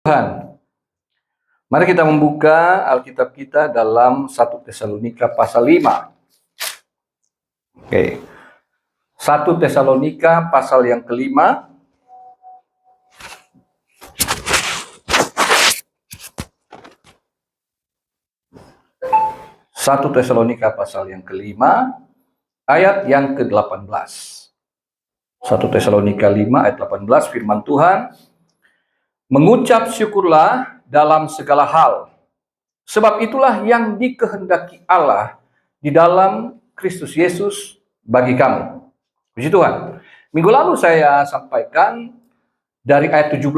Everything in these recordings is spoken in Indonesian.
Tuhan. Mari kita membuka Alkitab kita dalam 1 Tesalonika pasal 5. Oke. 1 Tesalonika pasal yang kelima. Satu Tesalonika pasal yang kelima, ayat yang ke-18. 1 Tesalonika 5 ayat 18, firman Tuhan, mengucap syukurlah dalam segala hal, sebab itulah yang dikehendaki Allah di dalam Kristus Yesus bagi kamu. Puji Tuhan. Minggu lalu saya sampaikan dari ayat 17,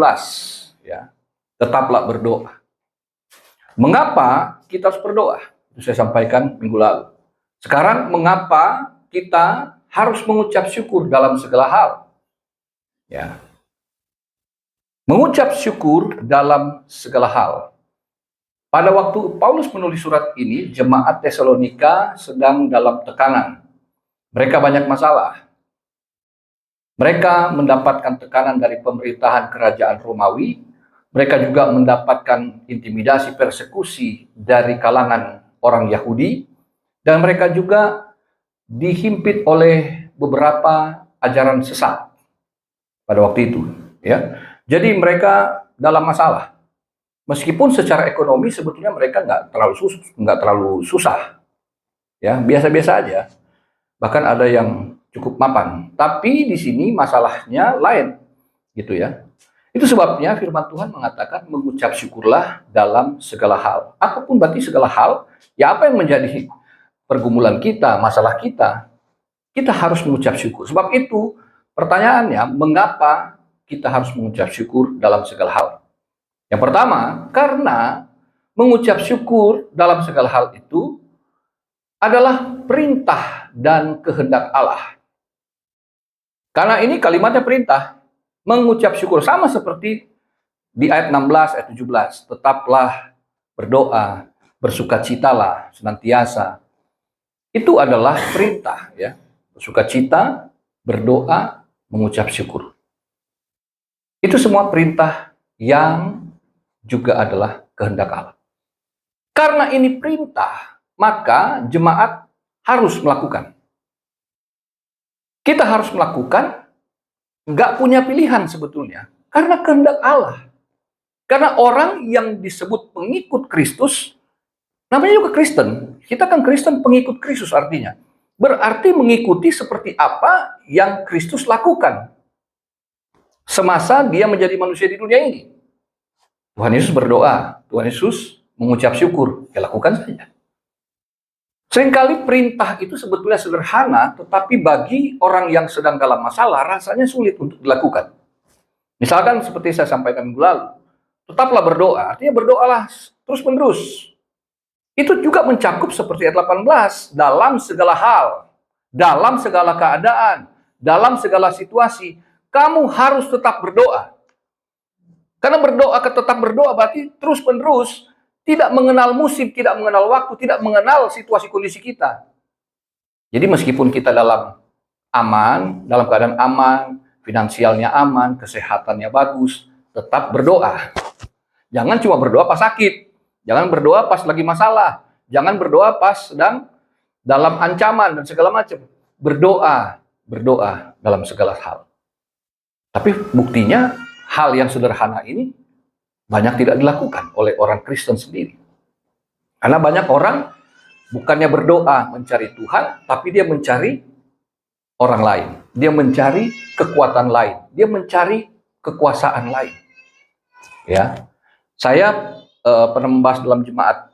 ya. Tetaplah berdoa. Mengapa kita harus berdoa? Itu saya sampaikan minggu lalu. Sekarang mengapa kita harus mengucap syukur dalam segala hal? Ya. Mengucap syukur dalam segala hal. Pada waktu Paulus menulis surat ini, jemaat Tesalonika sedang dalam tekanan. Mereka banyak masalah. Mereka mendapatkan tekanan dari pemerintahan kerajaan Romawi. Mereka juga mendapatkan intimidasi, persekusi dari kalangan orang Yahudi. Dan mereka juga dihimpit oleh beberapa ajaran sesat pada waktu itu. Ya. Jadi mereka dalam masalah. Meskipun secara ekonomi sebetulnya mereka nggak terlalu susah, ya biasa-biasa aja. Bahkan ada yang cukup mapan. Tapi di sini masalahnya lain, gitu ya. Itu sebabnya firman Tuhan mengatakan mengucap syukurlah dalam segala hal. Apapun berarti segala hal, ya apa yang menjadi pergumulan kita, masalah kita harus mengucap syukur. Sebab itu pertanyaannya, mengapa kita harus mengucap syukur dalam segala hal? Yang pertama, karena mengucap syukur dalam segala hal itu adalah perintah dan kehendak Allah. Karena ini kalimatnya perintah, mengucap syukur, sama seperti di ayat 16, ayat 17. Tetaplah berdoa, bersukacitalah senantiasa. Itu adalah perintah, ya. Bersukacita, berdoa, mengucap syukur. Itu semua perintah yang juga adalah kehendak Allah. Karena ini perintah, maka jemaat harus melakukan. Kita harus melakukan, nggak punya pilihan sebetulnya. Karena kehendak Allah. Karena orang yang disebut pengikut Kristus, namanya juga Kristen. Kita kan Kristen pengikut Kristus artinya. Berarti mengikuti seperti apa yang Kristus lakukan semasa dia menjadi manusia di dunia ini. Tuhan Yesus berdoa, Tuhan Yesus mengucap syukur, ya lakukan saja. Seringkali perintah itu sebetulnya sederhana, tetapi bagi orang yang sedang dalam masalah, rasanya sulit untuk dilakukan. Misalkan seperti saya sampaikan minggu lalu, tetaplah berdoa, artinya berdoalah terus-menerus. Itu juga mencakup seperti ayat 18, dalam segala hal, dalam segala keadaan, dalam segala situasi, kamu harus tetap berdoa. Karena tetap berdoa berarti terus-menerus, tidak mengenal musim, tidak mengenal waktu, tidak mengenal situasi kondisi kita. Jadi meskipun kita dalam keadaan aman, finansialnya aman, kesehatannya bagus, tetap berdoa. Jangan cuma berdoa pas sakit, jangan berdoa pas lagi masalah, jangan berdoa pas sedang dalam ancaman dan segala macam. Berdoa dalam segala hal. Tapi buktinya hal yang sederhana ini banyak tidak dilakukan oleh orang Kristen sendiri. Karena banyak orang bukannya berdoa mencari Tuhan, tapi dia mencari orang lain. Dia mencari kekuatan lain. Dia mencari kekuasaan lain. Ya, saya pernah membahas dalam jemaat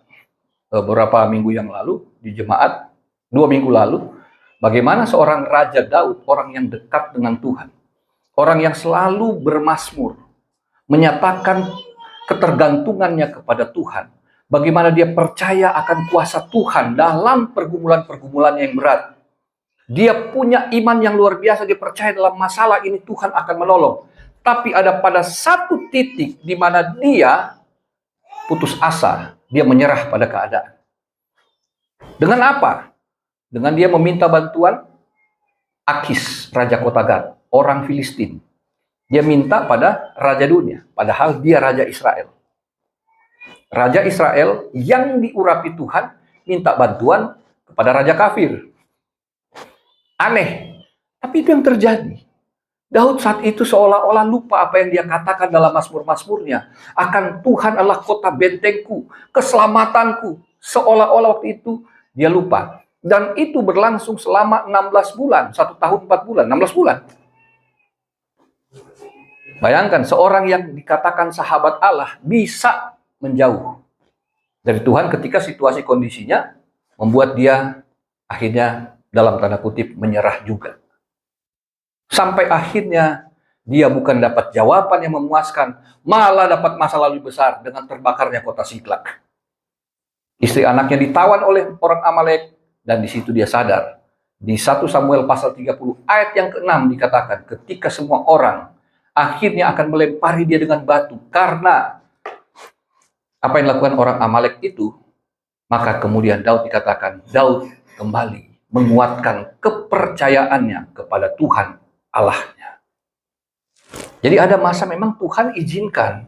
beberapa minggu yang lalu, di jemaat 2 minggu lalu, bagaimana seorang Raja Daud, orang yang dekat dengan Tuhan. Orang yang selalu bermazmur, menyatakan ketergantungannya kepada Tuhan. Bagaimana dia percaya akan kuasa Tuhan dalam pergumulan-pergumulan yang berat. Dia punya iman yang luar biasa, dia percaya dalam masalah ini Tuhan akan menolong. Tapi ada pada satu titik di mana dia putus asa, dia menyerah pada keadaan. Dengan apa? Dengan dia meminta bantuan Akis, Raja Kota Gat, orang Filistin. Dia minta pada raja dunia, padahal dia raja Israel. Raja Israel yang diurapi Tuhan minta bantuan kepada raja kafir. Aneh, tapi itu yang terjadi. Daud saat itu seolah-olah lupa apa yang dia katakan dalam Mazmur-Mazmurnya. Akan Tuhan adalah kota bentengku, keselamatanku. Seolah-olah waktu itu dia lupa. Dan itu berlangsung selama 16 bulan, 1 tahun 4 bulan, 16 bulan. Bayangkan seorang yang dikatakan sahabat Allah bisa menjauh dari Tuhan ketika situasi kondisinya membuat dia akhirnya dalam tanda kutip menyerah juga. Sampai akhirnya dia bukan dapat jawaban yang memuaskan, malah dapat masa lalu besar dengan terbakarnya kota Siklak. Istri anaknya ditawan oleh orang Amalek, dan di situ dia sadar. Di 1 Samuel pasal 30 ayat yang ke-6 dikatakan, ketika semua orang akhirnya akan melempari dia dengan batu, karena apa yang dilakukan orang Amalek itu, maka kemudian Daud dikatakan, Daud kembali menguatkan kepercayaannya kepada Tuhan Allahnya. Jadi ada masa memang Tuhan izinkan.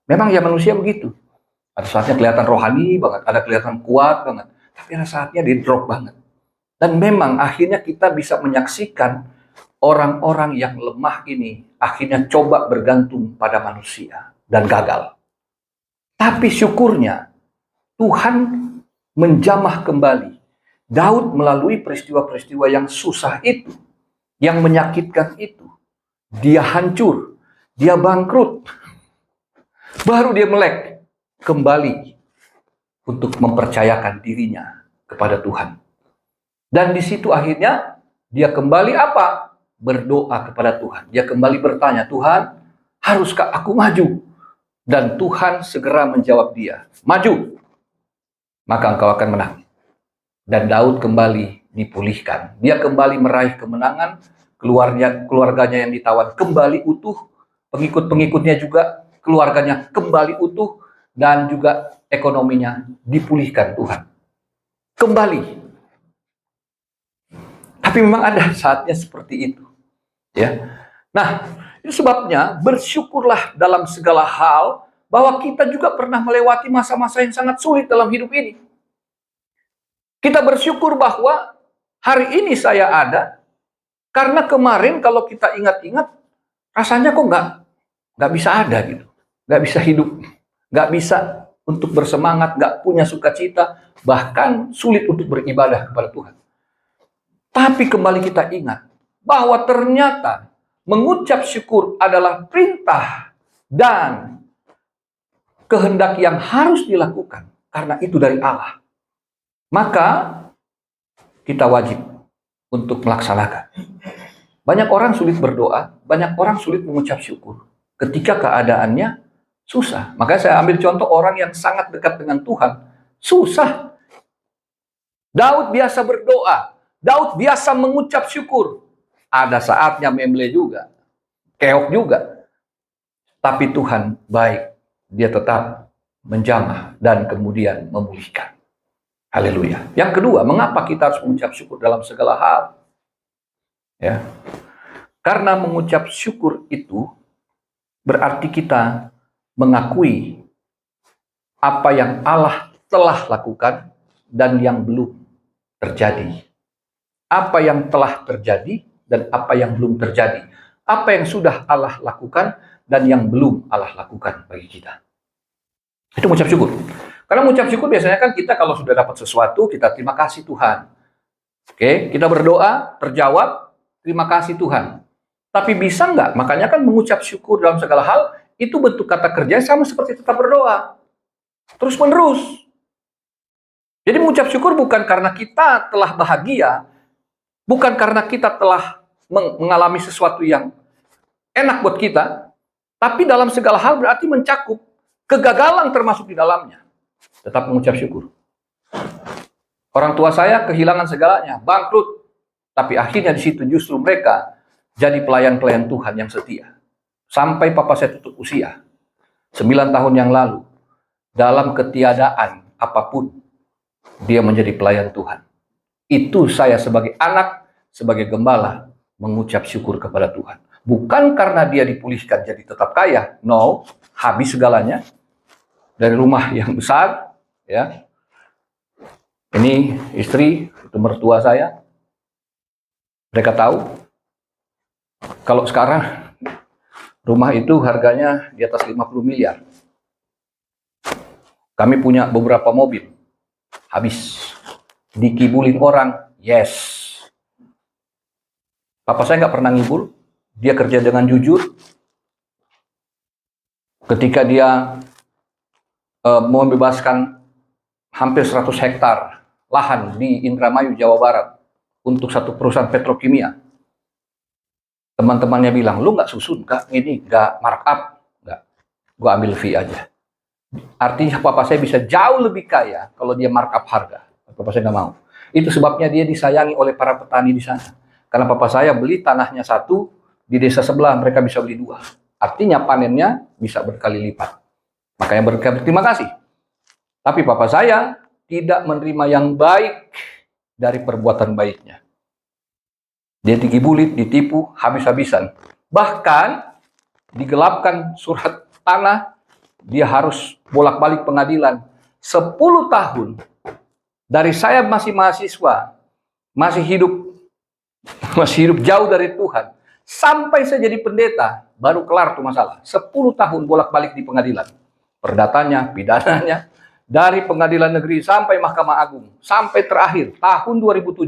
Memang ya manusia begitu. Ada saatnya kelihatan rohani banget, ada kelihatan kuat banget. Tapi ada saatnya di drop banget. Dan memang akhirnya kita bisa menyaksikan orang-orang yang lemah ini akhirnya coba bergantung pada manusia dan gagal. Tapi syukurnya Tuhan menjamah kembali Daud melalui peristiwa-peristiwa yang susah itu, yang menyakitkan itu. Dia hancur, dia bangkrut. Baru dia melek kembali untuk mempercayakan dirinya kepada Tuhan. Dan di situ akhirnya dia kembali apa? Berdoa kepada Tuhan. Dia kembali bertanya, Tuhan, haruskah aku maju? Dan Tuhan segera menjawab dia, maju, maka engkau akan menang. Dan Daud kembali dipulihkan. Dia kembali meraih kemenangan, keluarganya yang ditawan kembali utuh, pengikut-pengikutnya juga keluarganya kembali utuh, dan juga ekonominya dipulihkan Tuhan. Kembali. Tapi memang ada saatnya seperti itu. Ya. Nah, itu sebabnya bersyukurlah dalam segala hal, bahwa kita juga pernah melewati masa-masa yang sangat sulit dalam hidup ini. Kita bersyukur bahwa hari ini saya ada, karena kemarin kalau kita ingat-ingat, rasanya kok nggak bisa ada gitu, nggak bisa hidup, nggak bisa untuk bersemangat, nggak punya sukacita, bahkan sulit untuk beribadah kepada Tuhan. Tapi kembali kita ingat bahwa ternyata mengucap syukur adalah perintah dan kehendak yang harus dilakukan, karena itu dari Allah. Maka kita wajib untuk melaksanakan. Banyak orang sulit berdoa, banyak orang sulit mengucap syukur ketika keadaannya susah. Makanya saya ambil contoh orang yang sangat dekat dengan Tuhan, susah. Daud biasa berdoa, Daud biasa mengucap syukur. Ada saatnya memble juga, keok juga. Tapi Tuhan baik, dia tetap menjamah dan kemudian memulihkan. Haleluya. Yang kedua, mengapa kita harus mengucap syukur dalam segala hal? Ya. Karena mengucap syukur itu berarti kita mengakui apa yang Allah telah lakukan dan yang belum terjadi. Apa yang telah terjadi dan apa yang belum terjadi. Apa yang sudah Allah lakukan dan yang belum Allah lakukan bagi kita. Itu mengucap syukur. Karena mengucap syukur biasanya kan kita kalau sudah dapat sesuatu, kita terima kasih Tuhan. Oke, kita berdoa, terjawab, terima kasih Tuhan. Tapi bisa nggak? Makanya kan mengucap syukur dalam segala hal, itu bentuk kata kerja sama seperti tetap berdoa. Terus menerus. Jadi mengucap syukur bukan karena kita telah bahagia, bukan karena kita telah mengalami sesuatu yang enak buat kita, tapi dalam segala hal berarti mencakup kegagalan termasuk di dalamnya. Tetap mengucap syukur. Orang tua saya kehilangan segalanya, bangkrut. Tapi akhirnya di situ justru mereka jadi pelayan-pelayan Tuhan yang setia. Sampai papa saya tutup usia, 9 tahun yang lalu, dalam ketiadaan apapun, dia menjadi pelayan Tuhan. Itu saya sebagai anak, sebagai gembala, mengucap syukur kepada Tuhan. Bukan karena dia dipulihkan jadi tetap kaya. No, habis segalanya. Dari rumah yang besar, ya. Ini istri, itu mertua saya. Mereka tahu. Kalau sekarang rumah itu harganya di atas 50 miliar. Kami punya beberapa mobil. Habis. Dikibulin orang. Yes. Papa saya nggak pernah ngibul. Dia kerja dengan jujur. Ketika dia membebaskan hampir 100 hektar lahan di Indramayu, Jawa Barat untuk satu perusahaan petrokimia. Teman-temannya bilang, lu nggak susun, nggak markup, nggak, gua ambil fee aja. Artinya papa saya bisa jauh lebih kaya kalau dia markup harga. Papa saya nggak mau. Itu sebabnya dia disayangi oleh para petani di sana. Karena papa saya beli tanahnya satu, di desa sebelah mereka bisa beli 2. Artinya panennya bisa berkali lipat. Makanya berterima kasih. Tapi papa saya tidak menerima yang baik dari perbuatan baiknya. Dia digibuli, ditipu, habis-habisan. Bahkan digelapkan surat tanah, dia harus bolak-balik pengadilan. 10 tahun dari saya masih mahasiswa, masih hidup jauh dari Tuhan. Sampai saya jadi pendeta, baru kelar tuh masalah. 10 tahun bolak-balik di pengadilan. Perdatanya, pidananya, dari pengadilan negeri sampai Mahkamah Agung. Sampai terakhir, tahun 2007,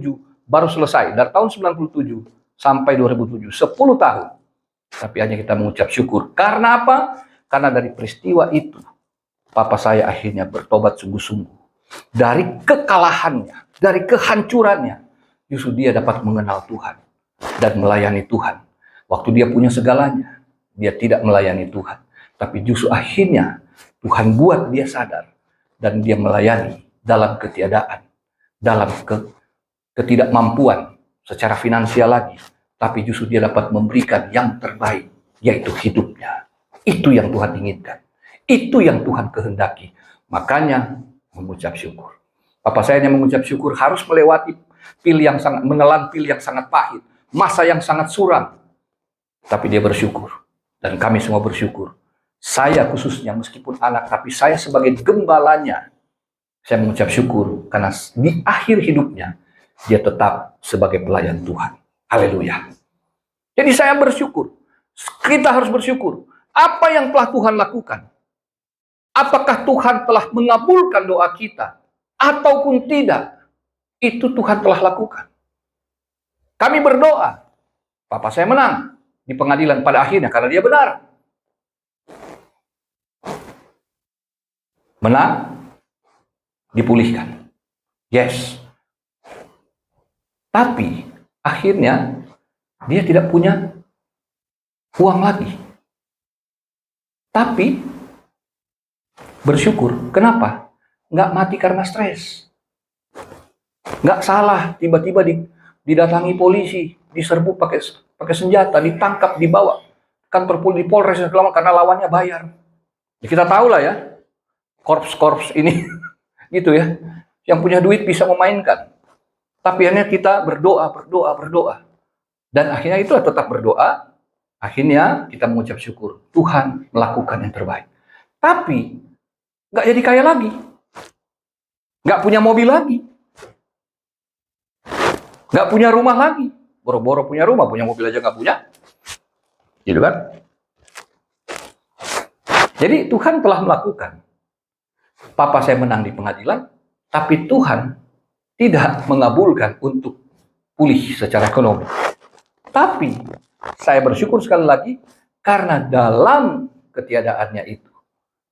baru selesai. Dari tahun 97 sampai 2007. 10 tahun. Tapi hanya kita mengucap syukur. Karena apa? Karena dari peristiwa itu, papa saya akhirnya bertobat sungguh-sungguh. Dari kekalahannya, dari kehancurannya, justru dia dapat mengenal Tuhan dan melayani Tuhan. Waktu dia punya segalanya, dia tidak melayani Tuhan. Tapi justru akhirnya Tuhan buat dia sadar dan dia melayani dalam ketiadaan, dalam ketidakmampuan secara finansial lagi. Tapi justru dia dapat memberikan yang terbaik, yaitu hidupnya. Itu yang Tuhan inginkan. Itu yang Tuhan kehendaki. Makanya mengucap syukur. Papa saya yang mengucap syukur harus melewati menelan pil yang sangat pahit, masa yang sangat suram. Tapi dia bersyukur. Dan kami semua bersyukur. Saya khususnya meskipun anak, tapi saya sebagai gembalanya, saya mengucap syukur karena di akhir hidupnya dia tetap sebagai pelayan Tuhan. Haleluya. Jadi saya bersyukur. Kita harus bersyukur. Apa yang telah Tuhan lakukan? Apakah Tuhan telah mengabulkan doa kita? Ataupun tidak? Itu Tuhan telah lakukan. Kami berdoa. Papa saya menang di pengadilan pada akhirnya karena dia benar. Menang, dipulihkan. Yes. Tapi akhirnya dia tidak punya uang lagi. Tapi bersyukur. Kenapa? Nggak mati karena stres. Nggak salah tiba-tiba didatangi polisi, diserbu pakai senjata, ditangkap, dibawa kantor polisi, di Polres karena lawannya bayar. Ya, kita tahu lah ya, korps ini gitu ya, yang punya duit bisa memainkan. Tapi akhirnya kita berdoa. Dan akhirnya itu tetap berdoa. Akhirnya kita mengucap syukur. Tuhan melakukan yang terbaik. Tapi nggak jadi kaya lagi. Nggak punya mobil lagi. Nggak punya rumah lagi. Boro-boro punya rumah, punya mobil aja nggak punya. Gitu kan? Jadi Tuhan telah melakukan. Papa saya menang di pengadilan, tapi Tuhan tidak mengabulkan untuk pulih secara ekonomi. Tapi saya bersyukur sekali lagi karena dalam ketiadaannya itu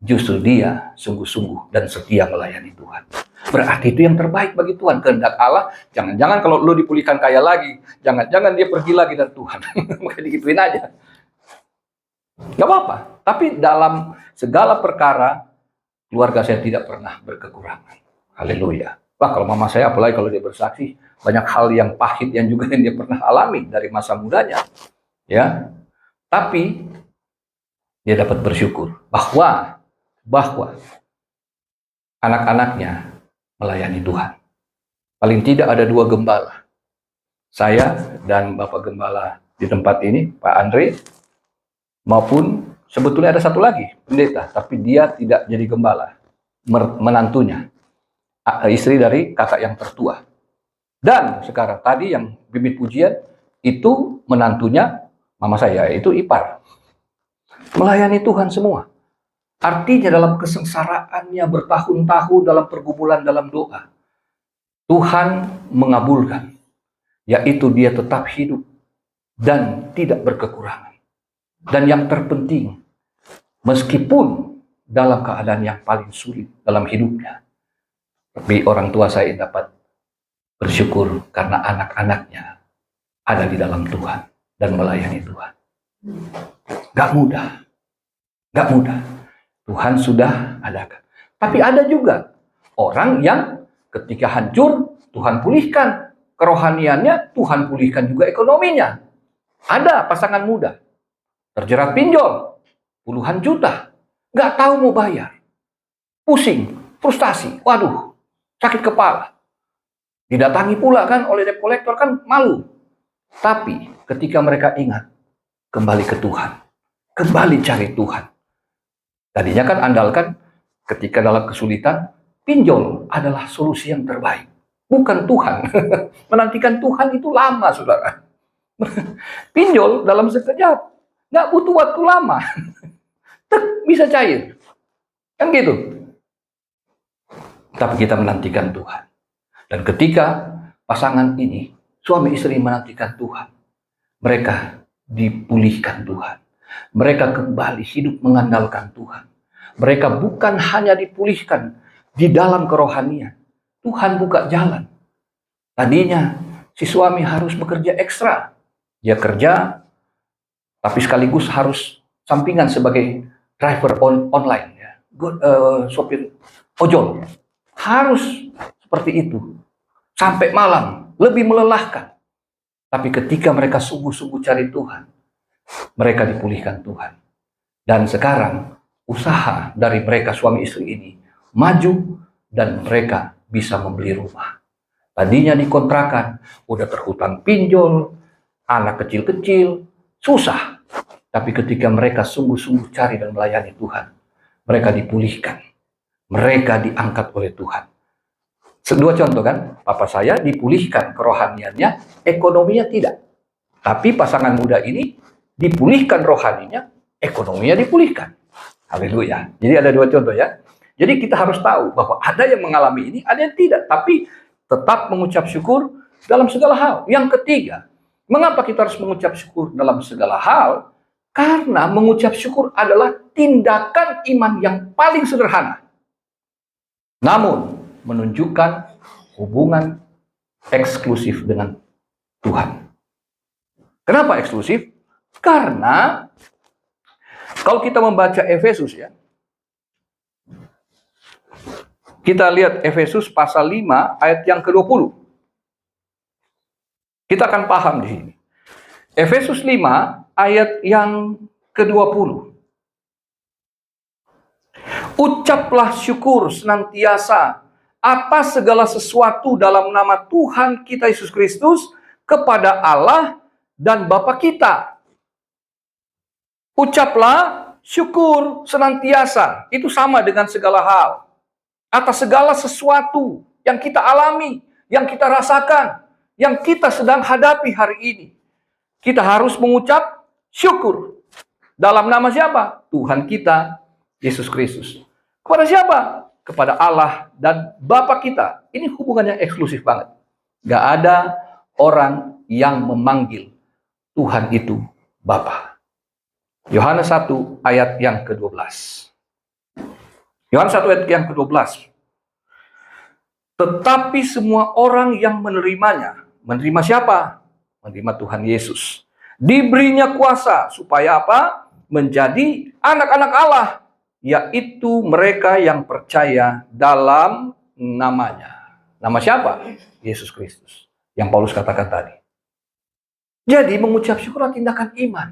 justru dia sungguh-sungguh dan setia melayani Tuhan. Berarti itu yang terbaik bagi Tuhan. Kehendak Allah, jangan-jangan kalau lo dipulihkan kaya lagi, jangan-jangan dia pergi lagi dari Tuhan. Maka digituin aja. Gak apa-apa. Tapi dalam segala perkara, keluarga saya tidak pernah berkekurangan. Haleluya. Wah, kalau mama saya, apalagi kalau dia bersaksi, banyak hal yang pahit yang juga dia pernah alami dari masa mudanya. Ya, tapi dia dapat bersyukur bahwa anak-anaknya melayani Tuhan. Paling tidak ada 2 gembala. Saya dan Bapak Gembala di tempat ini, Pak Andre, maupun sebetulnya ada satu lagi, pendeta, tapi dia tidak jadi gembala, menantunya, istri dari kakak yang tertua. Dan sekarang tadi yang bibit pujian, itu menantunya mama saya, itu ipar. Melayani Tuhan semua. Artinya dalam kesengsaraannya bertahun-tahun dalam pergumulan dalam doa, Tuhan mengabulkan, yaitu dia tetap hidup dan tidak berkekurangan. Dan yang terpenting, meskipun dalam keadaan yang paling sulit dalam hidupnya, tapi orang tua saya dapat bersyukur karena anak-anaknya ada di dalam Tuhan dan melayani Tuhan. Gak mudah, gak mudah. Tuhan sudah adakan. Tapi ada juga orang yang ketika hancur, Tuhan pulihkan kerohaniannya, Tuhan pulihkan juga ekonominya. Ada pasangan muda terjerat pinjol puluhan juta, nggak tahu mau bayar, pusing, frustasi, waduh, sakit kepala. Didatangi pula kan oleh debt collector, kan malu. Tapi ketika mereka ingat, kembali ke Tuhan, kembali cari Tuhan. Tadinya kan andalkan ketika dalam kesulitan, pinjol adalah solusi yang terbaik. Bukan Tuhan. Menantikan Tuhan itu lama, saudara. Pinjol dalam sekejap. Nggak butuh waktu lama. Bisa cair. Kan gitu. Tapi kita menantikan Tuhan. Dan ketika pasangan ini, suami istri menantikan Tuhan, mereka dipulihkan Tuhan. Mereka kembali hidup mengandalkan Tuhan. Mereka bukan hanya dipulihkan di dalam kerohanian. Tuhan buka jalan. Tadinya si suami harus bekerja ekstra. Dia kerja, tapi sekaligus harus sampingan sebagai driver online. Ya. Sopir ojol. Harus seperti itu. Sampai malam, lebih melelahkan. Tapi ketika mereka sungguh-sungguh cari Tuhan, mereka dipulihkan Tuhan. Dan sekarang usaha dari mereka suami istri ini maju dan mereka bisa membeli rumah. Tadinya dikontrakan, udah terhutang pinjol, anak kecil-kecil, susah. Tapi ketika mereka sungguh-sungguh cari dan melayani Tuhan, mereka dipulihkan. Mereka diangkat oleh Tuhan. Dua contoh kan, papa saya dipulihkan kerohaniannya, ekonominya tidak. Tapi pasangan muda ini dipulihkan rohaninya, ekonominya dipulihkan. Haleluya. Jadi ada dua contoh ya. Jadi kita harus tahu bahwa ada yang mengalami ini, ada yang tidak. Tapi tetap mengucap syukur dalam segala hal. Yang ketiga, mengapa kita harus mengucap syukur dalam segala hal? Karena mengucap syukur adalah tindakan iman yang paling sederhana. Namun, menunjukkan hubungan eksklusif dengan Tuhan. Kenapa eksklusif? Karena kalau kita membaca Efesus ya, kita lihat Efesus pasal 5 ayat yang ke-20. Kita akan paham di sini. Efesus 5 ayat yang ke-20. Ucaplah syukur senantiasa atas segala sesuatu dalam nama Tuhan kita Yesus Kristus kepada Allah dan Bapa kita. Ucaplah syukur senantiasa. Itu sama dengan segala hal. Atas segala sesuatu yang kita alami, yang kita rasakan, yang kita sedang hadapi hari ini. Kita harus mengucap syukur. Dalam nama siapa? Tuhan kita, Yesus Kristus. Kepada siapa? Kepada Allah dan Bapa kita. Ini hubungannya eksklusif banget. Gak ada orang yang memanggil Tuhan itu Bapa. Yohanes 1 ayat yang ke-12. Yohanes 1 ayat yang ke-12. Tetapi semua orang yang menerimanya, menerima siapa? Menerima Tuhan Yesus. Diberinya kuasa supaya apa? Menjadi anak-anak Allah, yaitu mereka yang percaya dalam namanya. Nama siapa? Yesus Kristus. Yang Paulus katakan tadi. Jadi mengucap syukur adalah tindakan iman.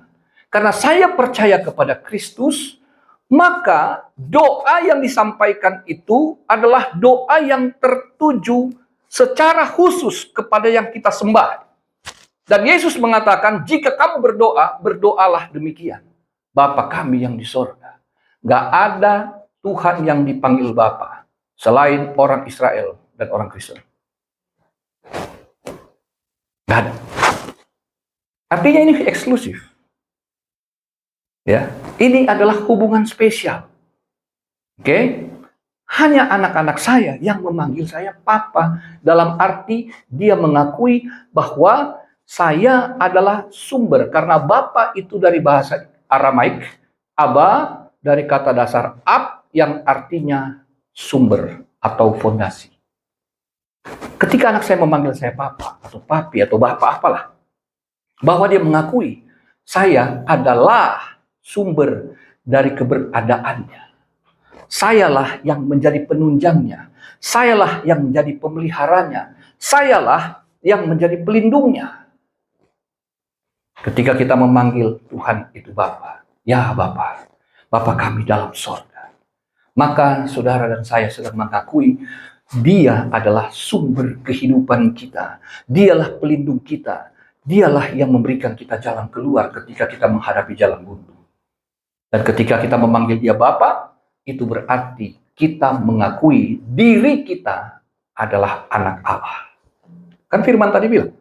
Karena saya percaya kepada Kristus, maka doa yang disampaikan itu adalah doa yang tertuju secara khusus kepada yang kita sembah. Dan Yesus mengatakan, jika kamu berdoa, berdoalah demikian. Bapa kami yang di sorga. Gak ada Tuhan yang dipanggil Bapa selain orang Israel dan orang Kristen. Gak ada. Artinya ini eksklusif. Ya, ini adalah hubungan spesial. Oke? Hanya anak-anak saya yang memanggil saya Papa. Dalam arti dia mengakui bahwa saya adalah sumber. Karena Bapa itu dari bahasa Aramaik, Aba dari kata dasar ab yang artinya sumber atau fondasi. Ketika anak saya memanggil saya Papa atau Papi atau Bapak apalah, bahwa dia mengakui saya adalah sumber dari keberadaannya. Sayalah yang menjadi penunjangnya. Sayalah yang menjadi pemeliharanya. Sayalah yang menjadi pelindungnya. Ketika kita memanggil Tuhan itu Bapa, ya Bapa, Bapa kami dalam sorga, maka saudara dan saya sedang mengakui Dia adalah sumber kehidupan kita. Dialah pelindung kita. Dialah yang memberikan kita jalan keluar ketika kita menghadapi jalan buntu. Dan ketika kita memanggil Dia Bapa, itu berarti kita mengakui diri kita adalah anak Allah. Kan firman tadi bilang,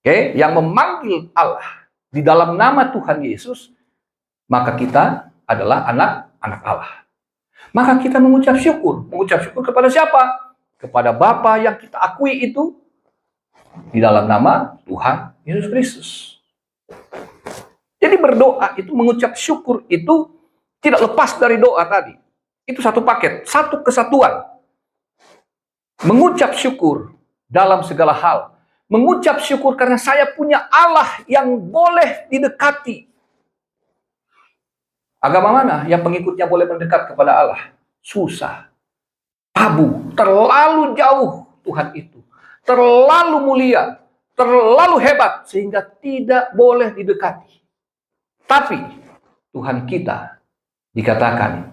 yang memanggil Allah di dalam nama Tuhan Yesus, maka kita adalah anak-anak Allah. Maka kita mengucap syukur. Mengucap syukur kepada siapa? Kepada Bapa yang kita akui itu di dalam nama Tuhan Yesus Kristus. Jadi berdoa itu, mengucap syukur itu tidak lepas dari doa tadi. Itu satu paket, satu kesatuan. Mengucap syukur dalam segala hal. Mengucap syukur karena saya punya Allah yang boleh didekati. Agama mana yang pengikutnya boleh mendekat kepada Allah? Susah. Tabu. Terlalu jauh Tuhan itu. Terlalu mulia. Terlalu hebat. Sehingga tidak boleh didekati. Tapi Tuhan kita dikatakan,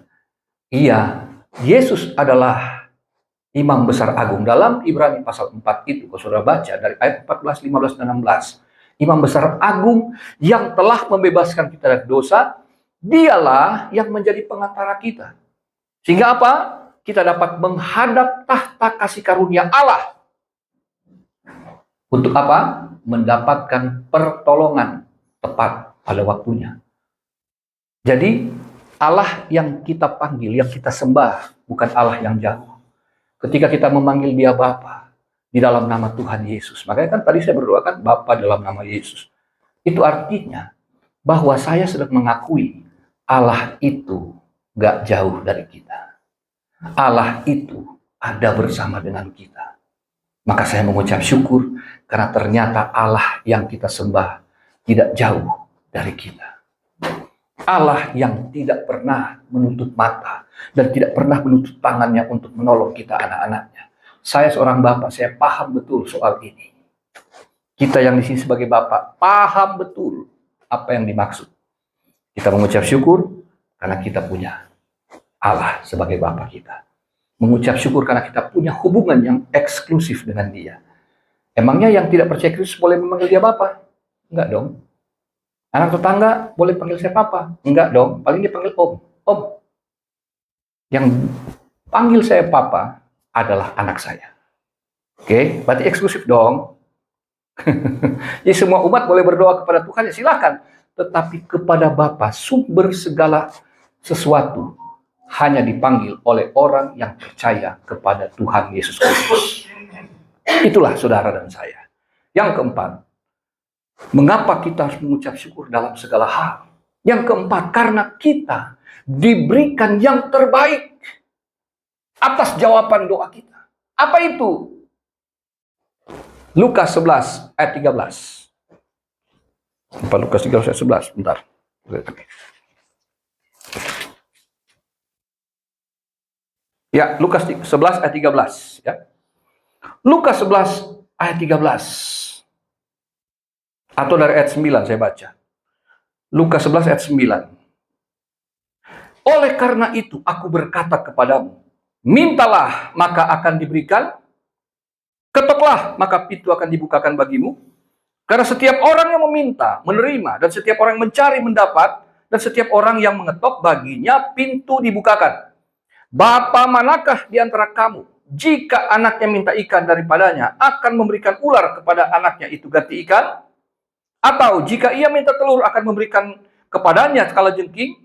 iya, Yesus adalah Imam Besar Agung. Dalam Ibrani pasal 4 itu, kalau saudara baca dari ayat 14, 15, dan 16. Imam Besar Agung yang telah membebaskan kita dari dosa, Dialah yang menjadi pengantara kita. Sehingga apa? Kita dapat menghadap tahta kasih karunia Allah. Untuk apa? Mendapatkan pertolongan tepat pada waktunya. Jadi Allah yang kita panggil, yang kita sembah, bukan Allah yang jauh. Ketika kita memanggil Dia Bapa di dalam nama Tuhan Yesus. Makanya kan tadi saya berdoakan Bapa dalam nama Yesus. Itu artinya bahwa saya sedang mengakui Allah itu gak jauh dari kita. Allah itu ada bersama dengan kita. Maka saya mengucap syukur karena ternyata Allah yang kita sembah tidak jauh dari kita. Allah yang tidak pernah menutup mata dan tidak pernah menutup tangannya untuk menolong kita anak-anaknya. Saya seorang bapak, saya paham betul soal ini. Kita yang di sini sebagai bapak paham betul apa yang dimaksud. Kita mengucap syukur karena kita punya Allah sebagai Bapa kita. Mengucap syukur karena kita punya hubungan yang eksklusif dengan Dia. Emangnya yang tidak percaya Kristus boleh memanggil Dia Bapa? Enggak dong. Anak tetangga boleh panggil saya Papa? Enggak dong. Paling dia panggil Om. Om. Yang panggil saya Papa adalah anak saya. Oke, berarti eksklusif dong. Jadi semua umat boleh berdoa kepada Tuhan, ya silakan. Tetapi kepada Bapa, sumber segala sesuatu hanya dipanggil oleh orang yang percaya kepada Tuhan Yesus Kristus. Itulah saudara dan saya. Yang keempat, mengapa kita harus mengucap syukur dalam segala hal? Yang keempat, karena kita diberikan yang terbaik atas jawaban doa kita. Apa itu? Lukas 11 ayat 13. Lukas 13 ayat 11, bentar. Ya, Lukas 11 ayat 13. Ya. Lukas 11 ayat 13. Atau dari ayat 9 saya baca. Lukas 11 ayat 9. Oleh karena itu aku berkata kepadamu, mintalah maka akan diberikan, ketoklah maka pintu akan dibukakan bagimu. Karena setiap orang yang meminta, menerima, dan setiap orang yang mencari, mendapat, dan setiap orang yang mengetok, baginya pintu dibukakan. Bapa manakah di antara kamu, jika anaknya minta ikan daripadanya, akan memberikan ular kepada anaknya itu ganti ikan? Atau jika ia minta telur, akan memberikan kepadanya kalajengking?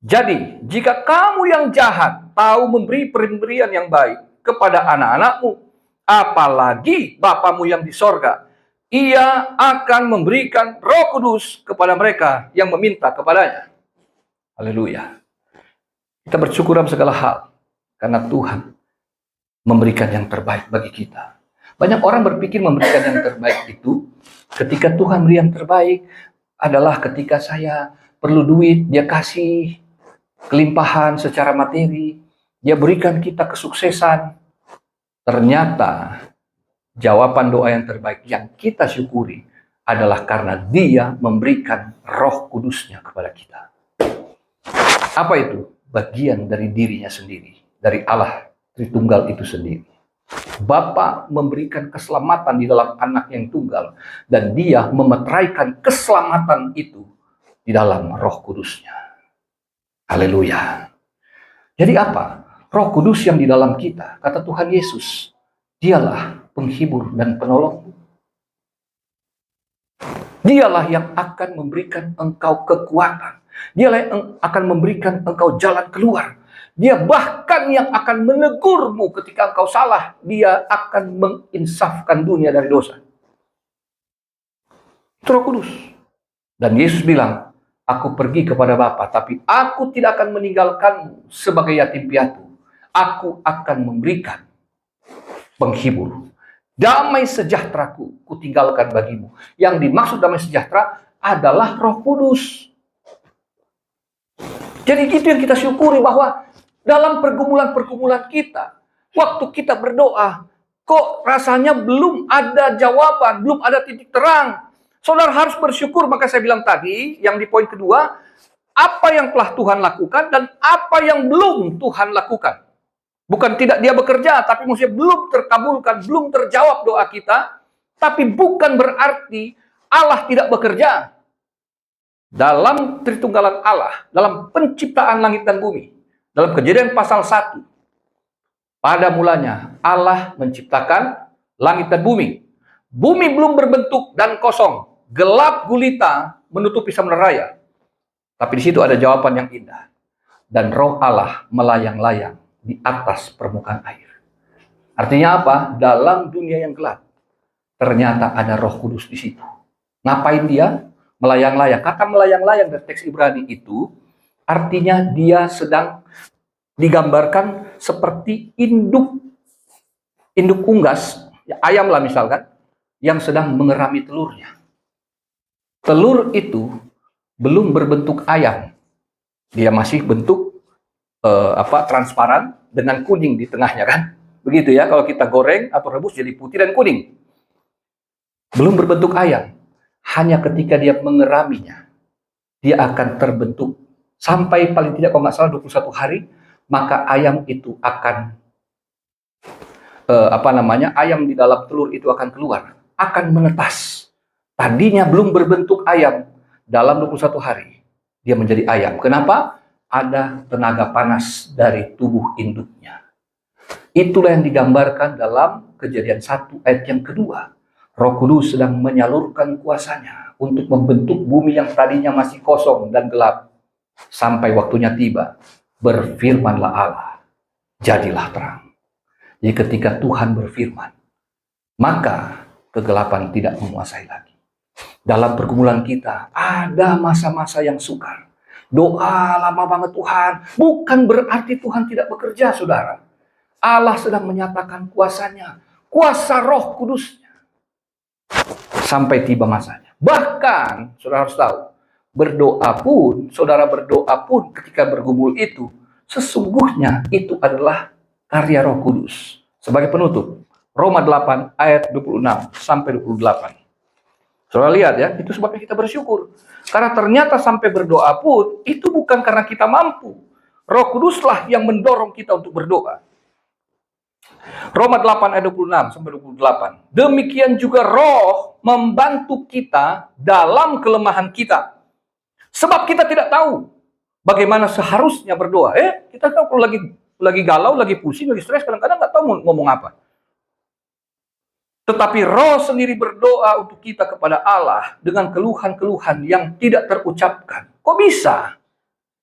Jadi, jika kamu yang jahat tahu memberi pemberian yang baik kepada anak-anakmu, apalagi Bapamu yang di sorga, ia akan memberikan Roh Kudus kepada mereka yang meminta kepadanya. Haleluya. Kita bersyukur dalam segala hal, karena Tuhan memberikan yang terbaik bagi kita. Banyak orang berpikir memberikan yang terbaik itu, ketika Tuhan beri yang terbaik, adalah ketika saya perlu duit, dia kasih kelimpahan secara materi, dia berikan kita kesuksesan. Ternyata jawaban doa yang terbaik yang kita syukuri adalah karena dia memberikan Roh Kudusnya kepada kita. Apa itu? Bagian dari dirinya sendiri, dari Allah Tritunggal itu sendiri. Bapa memberikan keselamatan di dalam anak yang tunggal, dan dia memeteraikan keselamatan itu di dalam Roh Kudusnya. Haleluya. Jadi apa? Roh Kudus yang di dalam kita, kata Tuhan Yesus, dialah penghibur dan penolongmu. Dialah yang akan memberikan engkau kekuatan. Dialah yang akan memberikan engkau jalan keluar. Dia bahkan yang akan menegurmu ketika engkau salah. Dia akan menginsafkan dunia dari dosa. Itu Roh Kudus. Dan Yesus bilang, aku pergi kepada Bapa, tapi aku tidak akan meninggalkanmu sebagai yatim piatu. Aku akan memberikan penghibur. Damai sejahteraku kutinggalkan bagimu. Yang dimaksud damai sejahtera adalah Roh Kudus. Jadi itu yang kita syukuri, bahwa dalam pergumulan-pergumulan kita, waktu kita berdoa, kok rasanya belum ada jawaban, belum ada titik terang. Saudara harus bersyukur. Maka saya bilang tadi, yang di poin kedua, apa yang telah Tuhan lakukan dan apa yang belum Tuhan lakukan. Bukan tidak dia bekerja, tapi maksudnya belum terkabulkan, belum terjawab doa kita. Tapi bukan berarti Allah tidak bekerja. Dalam Tritunggalan Allah, dalam penciptaan langit dan bumi, dalam Kejadian pasal 1, pada mulanya Allah menciptakan langit dan bumi. Bumi belum berbentuk dan kosong, gelap gulita menutupi samudera raya. Tapi di situ ada jawaban yang indah. Dan Roh Allah melayang-layang di atas permukaan air. Artinya apa? Dalam dunia yang gelap, ternyata ada Roh Kudus di situ. Ngapain dia? Melayang-layang. Kata melayang-layang dari teks Ibrani itu, artinya dia sedang digambarkan seperti induk unggas, ya, ayam lah misalkan, yang sedang mengerami telurnya. Telur itu belum berbentuk ayam, dia masih bentuk transparan dengan kuning di tengahnya, kan? Begitu ya, kalau kita goreng atau rebus jadi putih dan kuning. Belum berbentuk ayam. Hanya ketika dia mengeraminya, dia akan terbentuk. Sampai paling tidak kalau nggak salah 21 hari, maka ayam itu akan ayam di dalam telur itu akan keluar, akan menetas. Tadinya belum berbentuk ayam, dalam 21 hari dia menjadi ayam. Kenapa? Ada tenaga panas dari tubuh induknya. Itulah yang digambarkan dalam Kejadian 1 ayat yang kedua. Roh Kudus sedang menyalurkan kuasanya untuk membentuk bumi yang tadinya masih kosong dan gelap. Sampai waktunya tiba, berfirmanlah Allah, jadilah terang. Jadi ketika Tuhan berfirman, maka kegelapan tidak menguasai lagi. Dalam pergumulan kita, ada masa-masa yang sukar. Doa lama banget Tuhan, bukan berarti Tuhan tidak bekerja, saudara. Allah sedang menyatakan kuasanya, kuasa Roh Kudusnya. Sampai tiba masanya. Bahkan, saudara harus tahu, saudara berdoa pun ketika bergumul itu, sesungguhnya itu adalah karya Roh Kudus. Sebagai penutup, Roma 8 ayat 26 sampai 28. Saudara lihat ya, itu sebabnya kita bersyukur. Karena ternyata sampai berdoa pun, itu bukan karena kita mampu. Roh Kuduslah yang mendorong kita untuk berdoa. Roma 8 ayat 26 sampai 28. Demikian juga Roh membantu kita dalam kelemahan kita. Sebab kita tidak tahu bagaimana seharusnya berdoa. Kita tahu kalau lagi galau, lagi pusing, lagi stres, kadang-kadang nggak tahu ngomong apa. Tetapi Roh sendiri berdoa untuk kita kepada Allah dengan keluhan-keluhan yang tidak terucapkan. Kok bisa?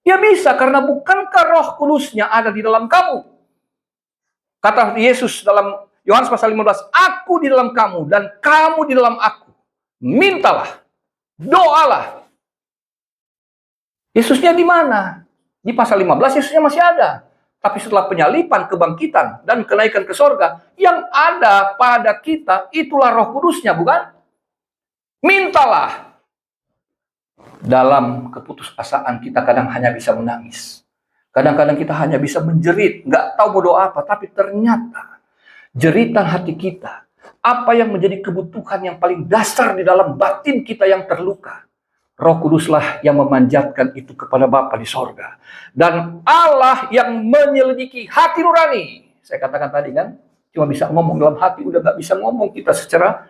Ya bisa, karena bukankah Roh Kudusnya ada di dalam kamu? Kata Yesus dalam Yohanes pasal 15, aku di dalam kamu dan kamu di dalam aku. Mintalah, doalah. Yesusnya di mana? Di pasal 15 Yesusnya masih ada. Tapi setelah penyalipan, kebangkitan, dan kenaikan ke sorga, yang ada pada kita, itulah Roh Kudusnya, bukan? Mintalah. Dalam keputusasaan kita kadang hanya bisa menangis. Kadang-kadang kita hanya bisa menjerit, nggak tahu mau doa apa, tapi ternyata jeritan hati kita, apa yang menjadi kebutuhan yang paling dasar di dalam batin kita yang terluka, Roh Kuduslah yang memanjatkan itu kepada Bapa di sorga. Dan Allah yang menyelidiki hati nurani. Saya katakan tadi kan, cuma bisa ngomong dalam hati, udah nggak bisa ngomong kita secara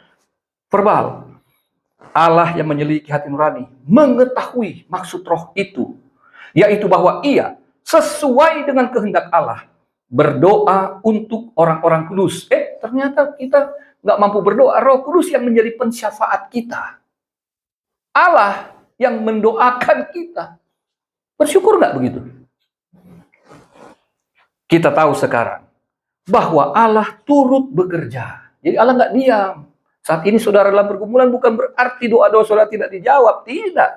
verbal. Allah yang menyelidiki hati nurani, mengetahui maksud roh itu, yaitu bahwa ia sesuai dengan kehendak Allah berdoa untuk orang-orang kudus. Ternyata kita nggak mampu berdoa, Roh Kudus yang menjadi pensyafaat kita. Allah yang mendoakan kita. Bersyukur nggak begitu? Kita tahu sekarang bahwa Allah turut bekerja. Jadi Allah nggak diam. Saat ini saudara dalam pergumulan bukan berarti doa-doa saudara tidak dijawab. Tidak.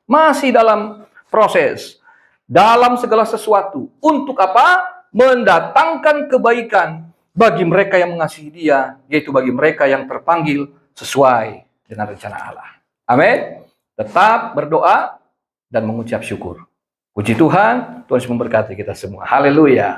Masih dalam proses. Dalam segala sesuatu. Untuk apa? Mendatangkan kebaikan bagi mereka yang mengasihi Dia. Yaitu bagi mereka yang terpanggil sesuai dengan rencana Allah. Amin. Tetap berdoa dan mengucap syukur. Puji Tuhan, Tuhan memberkati kita semua. Haleluya.